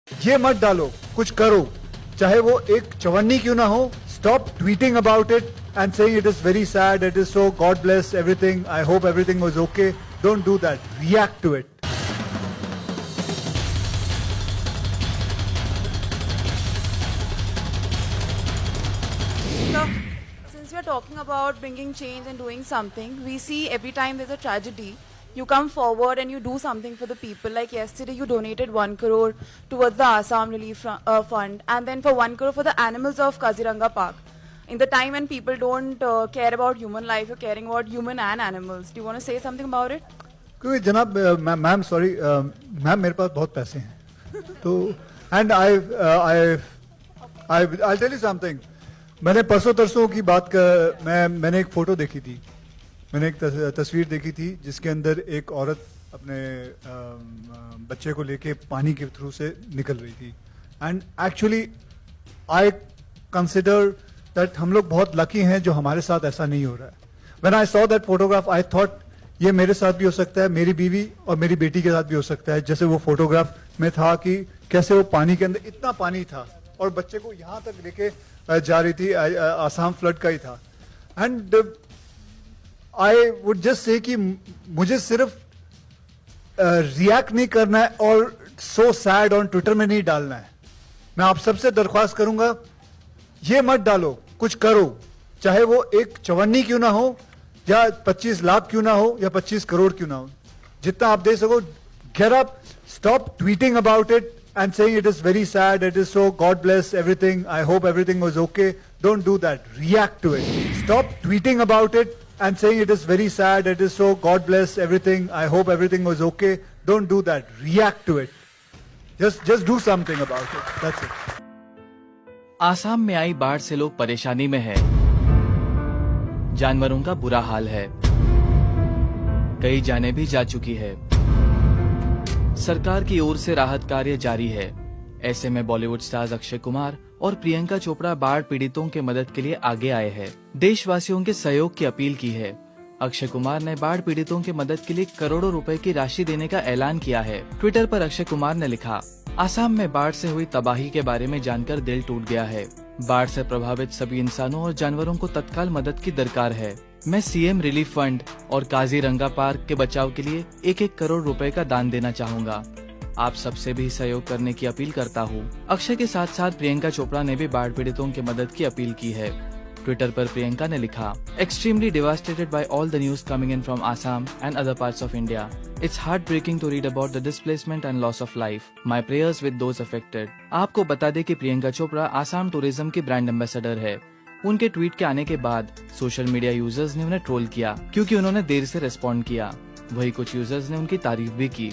ये मत डालो, कुछ करो, चाहे वो एक चवन्नी क्यों ना हो. Stop tweeting about it and saying it is very sad, it is so, God bless everything, I hope everything was okay. Don't do that. React to it. So, since we are talking about bringing change and doing something, we see every time there's a tragedy, you come forward and you do something for the people. Like yesterday, you donated 1 crore towards the Assam Relief Fund, and then for 1 crore for the animals of Kaziranga Park. In the time when people don't care about human life, you're caring about human and animals. Do you want to say something about it? क्योंकि जनाब ma'am sorry ma'am मेरे पास बहुत पैसे हैं तो and I tell you something. मैंने परसों तरसों की बात कर मैंने एक फोटो देखी थी, मैंने एक तस्वीर देखी थी जिसके अंदर एक औरत अपने बच्चे को लेके पानी के थ्रू से निकल रही थी. And actually I consider that हम लोग बहुत लकी हैं जो हमारे साथ ऐसा नहीं हो रहा है. When I saw that photograph I thought ये मेरे साथ भी हो सकता है, मेरी बीवी और मेरी बेटी के साथ भी हो सकता है. जैसे वो फोटोग्राफ में था कि कैसे वो पानी के अंदर इतना पानी था और बच्चे को यहां तक लेके जा रही थी. आसाम फ्लड का ही था. And I would just say कि मुझे सिर्फ रिएक्ट नहीं करना है और सो सैड ऑन ट्विटर में नहीं डालना है. मैं आप सबसे दरख्वास्त करूंगा, ये मत डालो, कुछ करो, चाहे वो एक चवन्नी क्यों ना हो या 25 लाख क्यों ना हो या 25 करोड़ क्यों ना हो. जितना आप दे सको, get up, stop tweeting about it and saying it is very sad, it is so, God bless everything, I hope everything was okay. Don't do that. React to it. Stop tweeting about it and saying it is very sad, it is so, God bless everything, I hope everything was okay. Don't do that. React to it. Just do something about it. That's it. Assam में आई बाढ़ से लोग परेशानी में हैं। जानवरों का बुरा हाल है, कई जानें भी जा चुकी है। सरकार की ओर से राहत कार्य जारी है। ऐसे में बॉलीवुड स्टार्स अक्षय कुमार और प्रियंका चोपड़ा बाढ़ पीड़ितों के मदद के लिए आगे आए हैं। देशवासियों के सहयोग की अपील की है। अक्षय कुमार ने बाढ़ पीड़ितों के मदद के लिए करोड़ों रुपए की राशि देने का ऐलान किया है। ट्विटर पर अक्षय कुमार ने लिखा, आसाम में बाढ़ से हुई तबाही के बारे में जानकर दिल टूट गया है। बाढ़ से प्रभावित सभी इंसानों और जानवरों को तत्काल मदद की दरकार है। मैं सीएम रिलीफ फंड और काजीरंगा पार्क के बचाव के लिए 1-1 करोड़ रुपए का दान देना चाहूंगा। आप सबसे भी सहयोग करने की अपील करता हूँ। अक्षय के साथ साथ प्रियंका चोपड़ा ने भी बाढ़ पीड़ितों की मदद की अपील की है। ट्विटर पर प्रियंका ने लिखा, extremely devastated by all the news coming in from Assam and other parts of India. It's heartbreaking to read about the displacement and loss of life. My prayers with those affected. आपको बता दें कि Priyanka Chopra Assam tourism की brand ambassador है। उनके tweet के आने के बाद सोशल मीडिया यूजर्स ने उन्हें ट्रोल किया क्योंकि उन्होंने देर से रिस्पॉन्ड किया। वही कुछ यूजर्स ने उनकी तारीफ भी की।